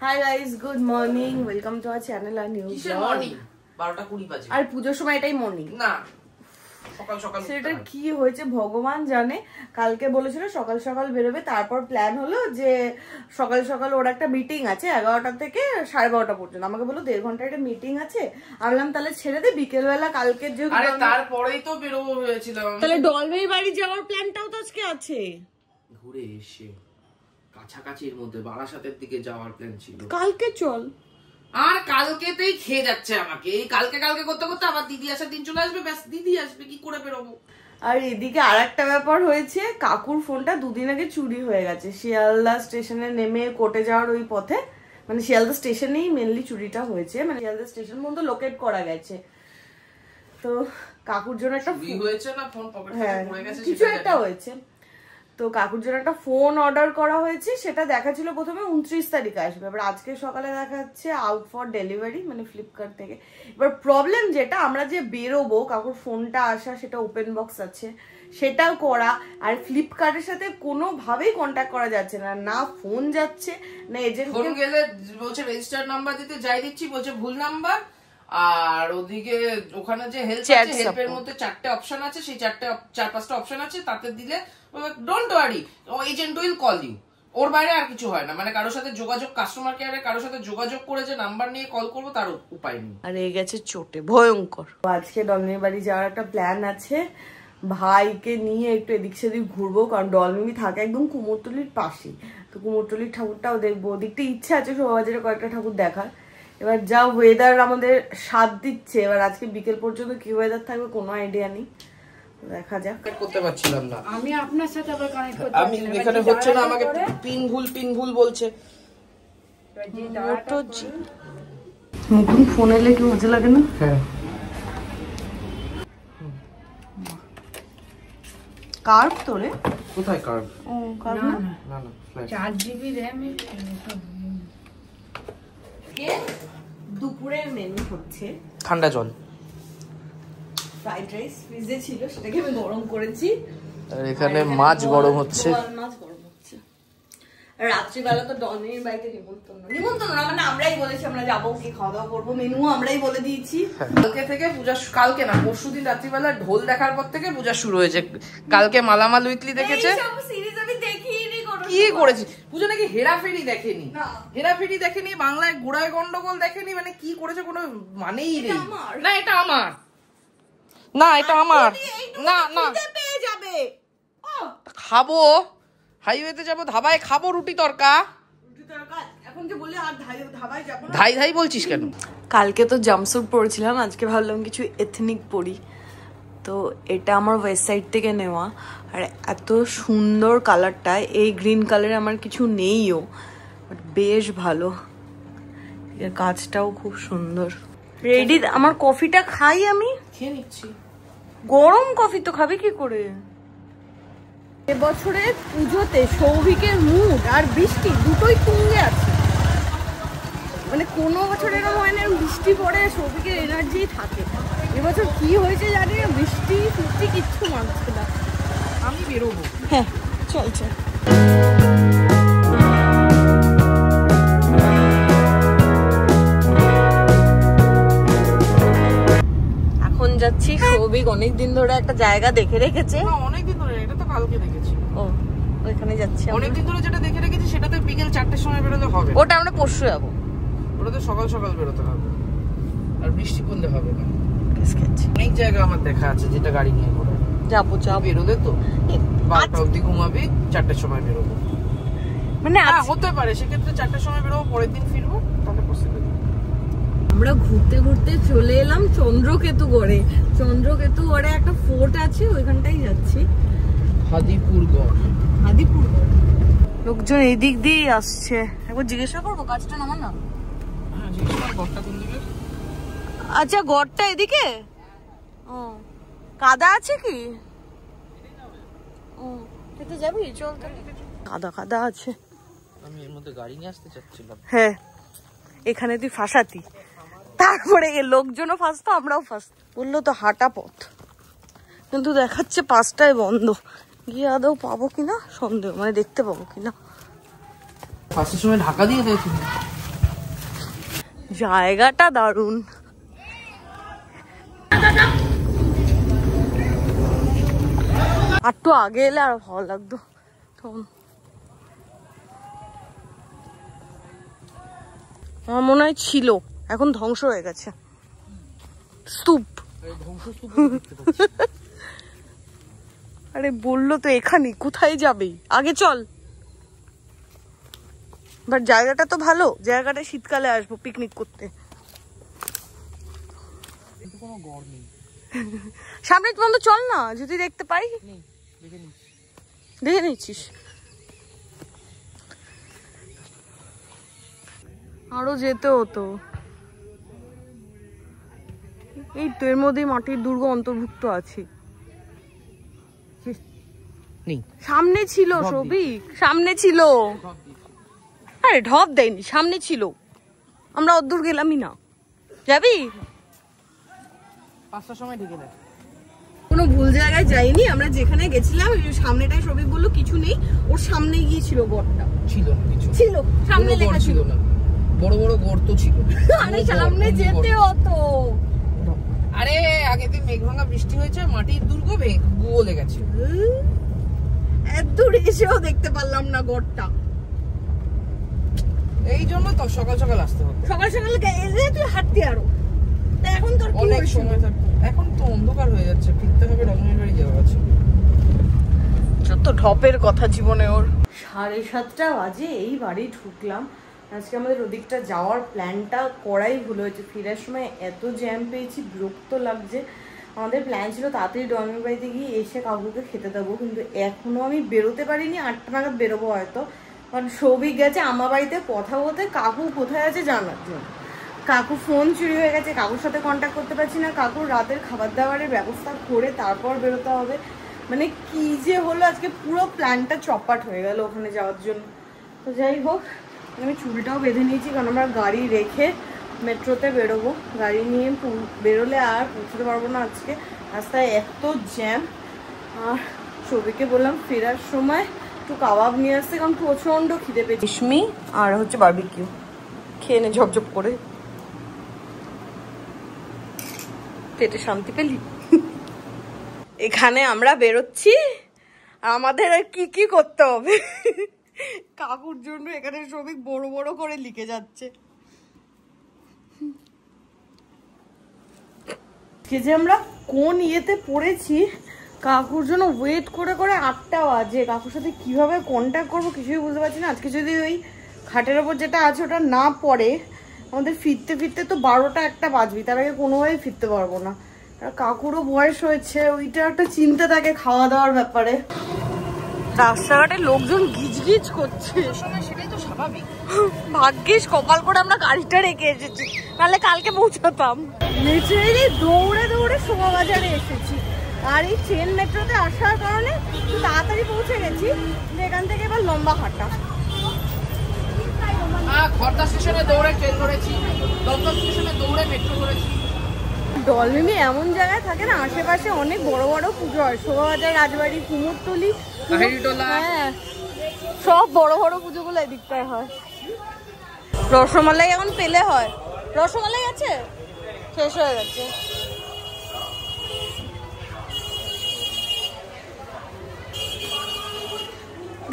Hi guys, good morning. Welcome to our channel and new vlog. 12:20 বাজে। আর পূজোর সময় এটাই মর্নিং না। সকাল সকাল সেটা কি হয়েছে ভগবান জানে। কালকে বলেছিল সকাল সকাল বেরোবে, তারপর প্ল্যান হলো যে সকাল সকাল ওর একটা মিটিং আছে 11টা থেকে 12:30 পর্যন্ত। আমাকে বললো 1.5 ঘন্টার একটা মিটিং আছে। আমি বললাম তাহলে ছেড়ে দে, বিকেলবেলা কালকে যে আরে তারপরেই তো বেরোবো হয়েছিল। তাহলে ডলমেই বাড়ি যাওয়ার প্ল্যানটাও তো আজকে আছে। ঘুরে এসে কাছাকাছির মধ্যে বারাসাতের দিকে যাওয়ার প্ল্যান ছিল। কালকে চল। আর কালকেতেই খেয়ে যাচ্ছে আমাকে। এই কালকে করতে করতে আবার দিদি আসার দিন চলে আসবে, ব্যাস দিদি আসবে, কি করে বেরোবো। আর এদিকে আরেকটা ব্যাপার হয়েছে, কাকুর ফোনটা দুদিন আগে চুরি হয়ে গেছে। শিয়ালদা স্টেশনে নেমে কোর্টে যাওয়ার ওই পথে, মানে শিয়ালদা স্টেশনেই মেনলি চুরিটা হয়েছে, মানে শিয়ালদা স্টেশন পর্যন্ত লোকেট করা গেছে। তো কাকুর জন্য একটা হয়েছে না, ফোন পকেট থেকে পড়ে গেছে, কিছু একটা হয়েছে। তো কাকুর জন্য একটা ফোন অর্ডার করা হয়েছে, সেটা দেখাচ্ছিল প্রথমে 29 তারিখে আসবে, এবার আজকে সকালে দেখাচ্ছে আউট ফর ডেলিভারি, মানে ফ্লিপকার্ট থেকে। এবার প্রবলেম যেটা, আমরা যে বেরোবো কাকুর ফোনটা আসা, সেটা ওপেন বক্স আছে, সেটাও করা, আর ফ্লিপকার্টের সাথে কোনোভাবেই কন্ট্যাক্ট করা যাচ্ছে না, না ফোন যাচ্ছে না এজেন্ট। ফোন গেলে বলছে রেজিস্টার্ড নাম্বার দিতে, যাই দিচ্ছি বলছে ভুল নাম্বার। আর ওদিকে ওখানে যে হেল্পের মধ্যে 4টে অপশন আছে, সেই 4-5টা অপশন আছে, তাতে দিলে don't worry agent will call you, ওর বাইরে আর কিছু হয় না। মানে কারোর সাথে যোগাযোগ, কাস্টমার কেয়ারে কারোর সাথে যোগাযোগ করে যে নাম্বার নিয়ে কল করবো তার উপায় নেই। আর এই গেছে চোটে ভয়ঙ্কর। আজকে ডলমির বাড়ি যাওয়ার একটা প্ল্যান আছে, ভাইকে নিয়ে একটু এদিক সেদিক ঘুরবো, কারণ ডলমি থাকে একদম কুমোরটুলির পাশেই। তো কুমোরটুলির ঠাকুরটাও দেখবো, ওদিকটা ইচ্ছা আছে শোভাবাজারে কয়েকটা ঠাকুর দেখার। এবার যা ওয়েদার আমাদের সাথ দিচ্ছে, এবার আজকে বিকেল পর্যন্ত কি ওয়েদার থাকবে কোনো আইডিয়া নেই, দেখা যাক। করতে পারছিলাম না আমি আপনার সাথে আবার কানেক্ট করতে আমি, এখানে হচ্ছে না, আমাকে পিন ভুল বলছে। মুকুন ফোন এলে কি মজা লাগে না? হ্যাঁ। কার্ভ তোরে কোথায় কার্ভ? ও কার্ভ না না ফ্ল্যাশ 4GB RAM এ। দুপুরের মেনু হচ্ছে ঠান্ডা জল, ফ্রাইড রাইস ফ্রিজে ছিল, সেটাকে আমি গরম করেছি। আর এখানে মাছ গরম হচ্ছে। মাছ গরম হচ্ছে। আর রাত্রিবেলা তো ডলমির বাড়িতে নিমন্ত্রণ না, মানে আমরাই বলেছি আমরা যাবো, কি খাওয়া দাওয়া করবো, মেনু আমরাই বলে দিয়েছি। কালকে থেকে পূজা, কালকে না পরশুদিন রাত্রিবেলা ঢোল দেখার পর থেকে পূজা শুরু হয়েছে। কালকে মালামাল উইকলি দেখেছে। কি করেছি পূজা নাকি হেরাফেরি দেখেনি, বাংলায় গোড়ায় গন্ডগোল দেখেনি, মানে কি করেছে কোনো মানেই নেই। না এটা আমার, না খাবো, হাইওয়েতে যাবো, ধাবায় খাবো রুটি তরকা। এখন যে বলি আর ধাবায় যাবো না, ধাই বলছিস কেন? কালকে তো জাম্পস্যুট পরেছিলাম, আজকে ভাবলাম কিছু এথনিক পরি। তো এটা আমার ওয়েবসাইট থেকে নেওয়া, আর এত সুন্দর কালারটা, এই গ্রিন কালারে আমার কিছু নেইও, বাট বেশ ভালো, এর কাজটাও খুব সুন্দর। রেডি, আমার কফিটা খাই, আমি খেয়ে নিচ্ছি। গরম কফি তো খাবে কি করে? এবছরে পুজোতে সৌভিকের মুড আর বৃষ্টি দুটোই তুঙ্গে আছে, মানে কোনো বছর এরকম হয় না বৃষ্টি পড়ে সৌভিকের এনার্জি থাকে। এবছর কি হয়েছে জানি না, বৃষ্টি কিচ্ছু মানছে না। আমি বেরোবো। হ্যাঁ চলছে। এখন যাচ্ছি, সৌভিক অনেকদিন ধরে একটা জায়গা দেখে রেখেছে। অনেকদিন ধরে, এটা তো কালকে দেখেছি। ও ওইখানে যাচ্ছি। অনেকদিন ধরে যেটা দেখে রেখেছি সেটাতে বিকেল 4টের সময় বেরোলে হবে। ওটা আমরা পরশু যাবো, ওটাতে সকাল বেরোতে হবে, আর বৃষ্টি পড়লে হবে না। অনেক জায়গা আমার দেখা আছে যেটা গাড়ি নিয়ে ঘোরা যাবো। বেরোলে তো 12টা অবধি ঘুমাবি, 4টের সময় বেরোবো, মানে হতে পারে সেক্ষেত্রে 4টের সময় বেরোবো, পরের দিন ফিরবো, তাহলে পসিবল। আমরা ঘুরতে ঘুরতে চলে এলাম চন্দ্রকেতুগড়ে। চন্দ্রকেতুগড়ে একটা ফোর্ট আছে, ওইখানটাই যাচ্ছি। হাদিপুরগড়। লোকজন এই দিক দিয়েই আসছে, একবার জিজ্ঞাসা করবো কাজটা নামান না। হ্যাঁ জিজ্ঞেস কর, গড়টা কোন দিকে? আচ্ছা গড়টা এদিকে। ও কাদা আছে কি? ও এটা যাবি, চল কাদা আছে। আমি এর মধ্যে গাড়ি নিয়ে আসতে চাচ্ছিলাম। হ্যাঁ এখানে তুই ফাঁসাতি, তারপরে লোকজনও ফাঁসতো, আমরাও ফাঁসতো। বললো তো হাঁটা পথ, কিন্তু দেখাচ্ছে 5টায় বন্ধ। গিয়ে আদৌ পাবো কিনা সন্দেহ, মানে দেখতে পাবো কিনা। ফার্স্টের সময় ঢাকা দিয়ে দিয়েছিল। জায়গাটা দারুণ। একটু আগে এলে আর ভালো লাগতো। আমার মনে হয় ছিল, এখন ধ্বংস হয়ে গেছে। স্তূপ। আরে বললো তো এখানে, কোথায় যাবে? আগে চল। বাট জায়গাটা তো ভালো, জায়গাটা শীতকালে আসবো পিকনিক করতে। সামনে বন্ধ, চল না, যদি দেখতে পাই। দেখে নিচ্ছিস? আরো যেতে হতো। এই তো এর মধ্যে মাটির দুর্গ অন্তর্ভুক্ত আছে। সামনে ছিল সবিক, সামনে ছিল। আরে ঢপ দেয়নি, সামনে ছিল। আমরা অদ্দূর গেলামই না। যাবি? 5টার সময় ঢুকে দেয়। কোনো ভুল জায়গায় যাইনি, আমরা যেখানে গেছিলাম সামনেটাই সবিক বললো কিছু নেই, ওর সামনে গিয়ে ছিল গড়টা। ছিল না কিছু, ছিল সামনে লেখা ছিল না, বড় বড় গর্ত ছিল। আরে সামনে যেতে হতো। আরে আগের দিন মেঘভাঙা বৃষ্টি হয়েছে, মাটির দুর্গ গলে গেছে। এত দূর এসেও দেখতে পারলাম না গড়টা। এই জন্য তো সকাল সকাল আসতে হতো। সকাল সকাল এলে তুই হাঁটতে আরো, এখন তোর অনেক সময় থাকতো। এখন তো অন্ধকার হয়ে যাচ্ছে, ফিরতে হবে রমণীর বাড়ি যাওয়া আছে। যত ঢপের কথা জীবনে ওর। 7:30 বাজে এই বাড়ি ঢুকলাম। আজকে আমাদের ওদিকটা যাওয়ার প্ল্যানটা করাই ভুল হয়েছে। ফেরার সময় এত জ্যাম পেয়েছি, বিরক্ত লাগছে। আমাদের প্ল্যান ছিল তাড়াতাড়ি ড্রয়িং বাড়িতে গিয়ে এসে কাকুকে খেতে দেবো, কিন্তু এখনো আমি বেরোতে পারিনি। 8টা নাগাদ বেরোবো হয়তো, কারণ সৌভিক গেছে আমার বাড়িতে কথা বলতে কাকু কোথায় আছে জানার জন্য। কাকু ফোন চুরি হয়ে গেছে, কাকুর সাথে কন্ট্যাক্ট করতে পারছি না। কাকুর রাতের খাবার দাবারের ব্যবস্থা করে তারপর বেরোতে হবে। মানে কি যে হলো, আজকে পুরো প্ল্যানটা চপাট হয়ে গেল ওখানে যাওয়ার জন্য। তো যাই হোক, আমি চুলটাও বেঁধে নিয়েছি, কারণ আমরা গাড়ি রেখে মেট্রোতে বেরোবো। গাড়ি নিয়ে বেরোলে আর পৌঁছতে পারবো না আজকে, রাস্তায় এত জ্যাম। আর সবিকে বললাম ফেরার সময় একটু কাবাব নিয়ে আসতে, কারণ প্রচণ্ড খিদে পেয়েছি। রেশমি আর হচ্ছে বারবিকিউ খেয়ে নে ঝপঝপ করে, পেটে শান্তি পেলি। এখানে আমরা বেরোচ্ছি, আমাদের আর কি কি করতে হবে কাকুর জন্য এখানে সবিক বড় বড় করে লিখে যাচ্ছে। যে আমরা কোন ইয়েতে পড়েছি, কাকুর জন্য ওয়েট করে করে 8টা বাজে। কাকুর সাথে কিভাবে কন্ট্যাক্ট করবো কিছুই বুঝতে পারছি না। আজকে যদি ওই খাটের ওপর যেটা আছে ওটা না পড়ে, আমাদের ফিরতে ফিরতে তো 12টা 1টা বাজবি, তার আগে কোনোভাবেই ফিরতে পারবো না। আর কাকুরও বয়স হয়েছে, ওইটা একটা চিন্তা থাকে খাওয়া দাওয়ার ব্যাপারে। রাস্তাঘাটে লোকজন গিজগিজ করছে, সেটাই তো স্বাভাবিক। ভাগ্যিস কপাল করে আমরা গাড়িটা রেখে এসেছি, নাহলে কালকে পৌঁছাতাম। লিটারেলি দৌড়ে দৌড়ে শোভাবাজারে এসেছি। আর এই ট্রেন মেট্রোতে আসার কারণে একটু তাড়াতাড়ি পৌঁছে গেছি। এখান থেকে এবার লম্বা হাঁটা। খড়দা স্টেশনে দৌড়ে ট্রেন ধরেছি, দমদম স্টেশনে দৌড়ে মেট্রো ধরেছি। ডলমিনি এমন জায়গায় থাকে না, আশেপাশে অনেক বড় বড় পুজো হয়। শোভাবাজার, রাজবাড়ি, কুমোরটুলি, হ্যাঁ, সব বড় বড় পুজোগুলো এদিকটায় হয়। রসমালাই এখন পেলে হয়। রসমালাই আছে, শেষ হয়ে গেছে।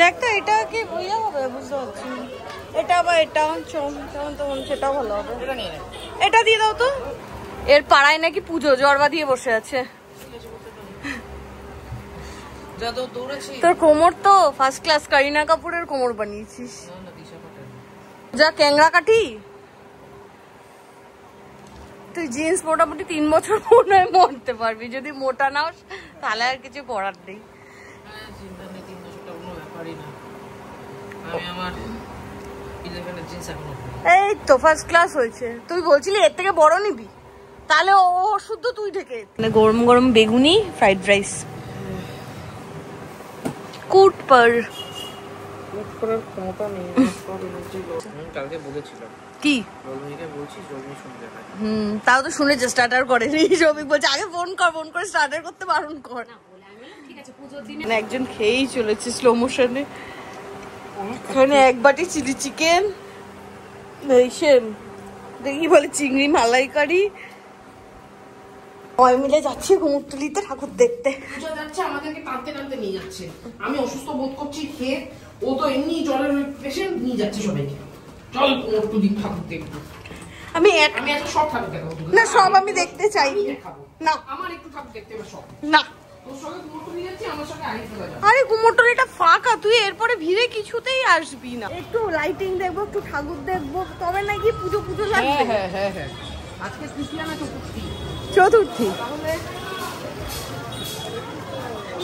দেখতো এটা কি ইয়ে হবে বুঝতে পারছি। এটা বা এটা তেমন সেটাও ভালো হবে। এটা দিয়ে দাও তো। এর পাড়ায় নাকি পুজো, জড়বা দিয়ে বসে আছে। তোর কোমর তো ফার্স্ট ক্লাস, কারিনা কাপুরের কোমর বানিয়েছিস। যা ক্যাংরা কাটি। তুই জিন্স মোটামুটি 3 বছর মনে হয় পরতে পারবি, যদি মোটা নাও তাহলে আর কিছু পরার নেই। এই তো ফার্স্ট ক্লাস হয়েছে। তুই বলছিলি এর থেকে বড় নিবি, তাহলে ও শুদ্ধ তুই ঢেকে। গরম গরম বেগুনি, ফ্রাইড রাইস, কুট পর করার ক্ষমতা নেই। কালকে বলেছিলাম কি রজনীকে বলছিস, রজনী শুনতে পায়। তাও তো শুনেছে, স্টার্টার করে সবিক বলছে আগে ফোন করে স্টার্টার করতে বারণ কর। একজন খেয়েই চলেছে স্লো মোশনে। এখানে 1 বাটি চিলি চিকেন, দেখি বলে চিংড়ি মালাইকারি। সবাই মিলে যাচ্ছি কুমোরটুলিতে ঠাকুর দেখতে। পূজা যাচ্ছে আমাদেরকে টানতে টানতে নিয়ে যাচ্ছে। আমি অসুস্থ বোধ করছি খেয়ে, ও তো এমনি জ্বরের পেশেন্ট, নিয়ে যাচ্ছে সবাইকে। চল কুমোরটুলি ঠাকুর দেখবো। আমি একটা সব ঠাকুর দেখাবো না, সব আমি দেখতে চাই না। আমার একটু ঠাকুর দেখতে হবে সব না। তোর সঙ্গে কুমোরটুলি যাচ্ছি, আমার সঙ্গে আরেকটু যাবে। আরে কুমোরটুলিটা ফাঁকা, তুই এরপরে ভিড়ে কিছুতেই আসবি না। একটু লাইটিং দেখবো, একটু ঠাকুর দেখবো, তবে নাকি পুজো পুজো লাগবে। হ্যাঁ হ্যাঁ হ্যাঁ, আজকে তৃতীয়া না চতুর্থী? চতুর্থী।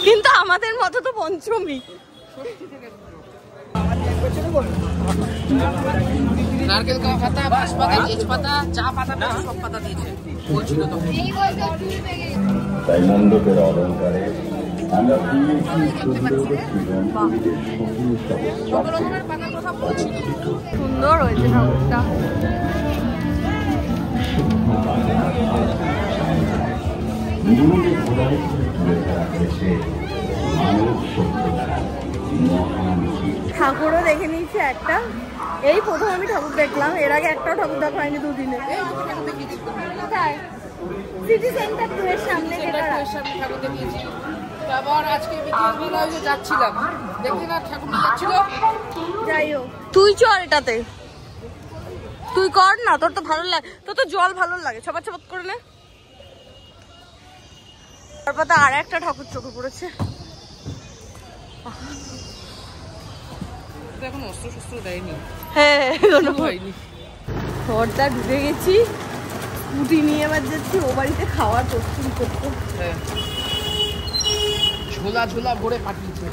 কিন্তু আমাদের মতো তো পঞ্চমী। নারকেল পাতা, বাঁশপাতা, তেজপাতা, চা পাতা, সব পাতা দিয়েছে বলছিল তো। তাই মণ্ডপের অলঙ্কারে আমরা সুন্দর হয়েছে ঠাকুরটা। ঠাকুরও দেখে নিয়েছি একটা, এই প্রথম আমি ঠাকুর দেখলাম, এর আগে একটাও ঠাকুর দেখা হয়নি দুদিনে। সিটি সেন্টার টুয়ের সামনে ঠাকুর দেখিয়েছি। আবার আজকে বিকেলবেলা যাচ্ছিলাম, দেখলি না ঠাকুর নিয়ে যাচ্ছিল। যাই হোক, তুই চল এটাতে, তুই কর না, তোর তো ভালো লাগে, তোর তো জল ভালো লাগে, ছপাত ছপাত করে নে। তারপর তো আর একটা ঠাকুর চোখে পড়েছে। এখন অস্ত্র শস্ত্র দেয়নি। হ্যাঁ, হয়নি। ঘরটা ঢুকে গেছি, স্কুটি নিয়ে এবার যাচ্ছি ও বাড়িতে খাওয়ার প্রস্তুতি করতে। হ্যাঁ, ঝোলা ঝোলা ভরে পাঠিয়েছে।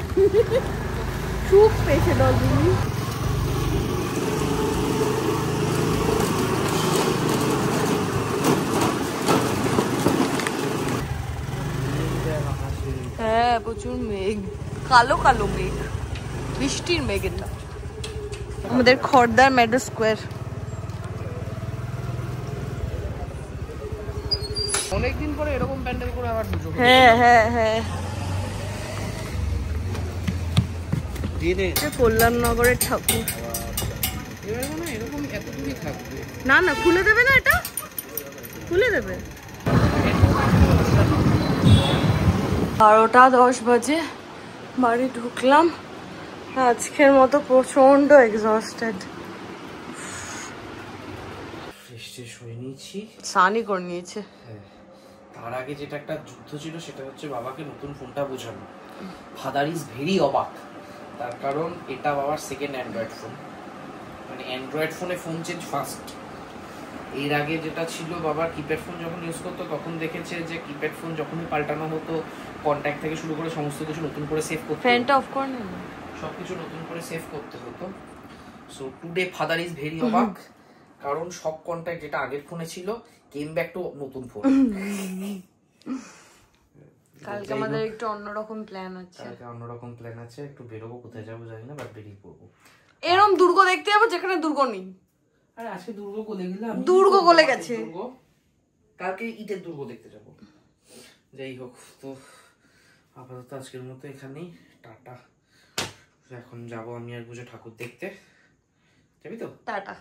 সুখ পেয়েছে ডলবিনি। হ্যাঁ, প্রচুর মেঘ, কালো কালো মেঘ, বৃষ্টির মেঘ। এটা আমাদের খড়দার মেডো স্কোয়ার। অনেকদিন পরে এরকম প্যান্ডেল করে আবার পুজো। হ্যাঁ হ্যাঁ হ্যাঁ, কল্যাণনগরের ঠাকুর। এবার মানে এরকম এত দূরই থাকবে না না, খুলে দেবে না, এটা খুলে দেবে। 12:10 বাজে বাড়ি ঢুকলাম। আজকের মতো প্রচন্ড এক্সস্টেড। ফ্রেশ হয়ে নিয়েছি, স্নানই করে নিয়েছে। তার আগে যেটা একটা যুদ্ধ ছিল সেটা হচ্ছে বাবাকে নতুন ফোনটা বোঝানো। ফাদার ইজ ভেরি অবাক, তার কারণ এটা বাবার সেকেন্ড অ্যান্ড্রয়েড ফোন, মানে অ্যান্ড্রয়েড ফোনে ফোন চেঞ্জ ফার্স্ট। এর আগে যেটা ছিল বাবার কিপ্যাড ফোন যখন ইউজ করতো তখন দেখেছে যে কিপ্যাড ফোন যখনই পাল্টানো হতো কন্ট্যাক্ট থেকে শুরু করে সমস্ত কিছু নতুন করে সেভ করতে, ফ্যানটা অফ করে না, সবকিছু নতুন করে সেভ করতে হতো। So today father is very অবাক, কারণ সব কন্ট্যাক্ট যেটা আগের ফোনে ছিল কেম ব্যাক টু নতুন ফোন। কালকে আমাদের একটু অন্যরকম প্ল্যান আছে। একটু বেরোবো, কোথায় যাবো জানি না, বাট বেরিয়ে পড়বো। এরকম দুর্গ দেখতে যাবো যেখানে দুর্গ নেই। আরে আজকে দুর্গ গলে গেলাম, দুর্গ গলে গেছে, কালকে ইটের দুর্গ দেখতে যাবো। যাই হোক, তো আপাতত আজকের মতো এখানেই টাটা। এখন যাবো আমি আর পুজো ঠাকুর দেখতে, যাবি তো? টাটা।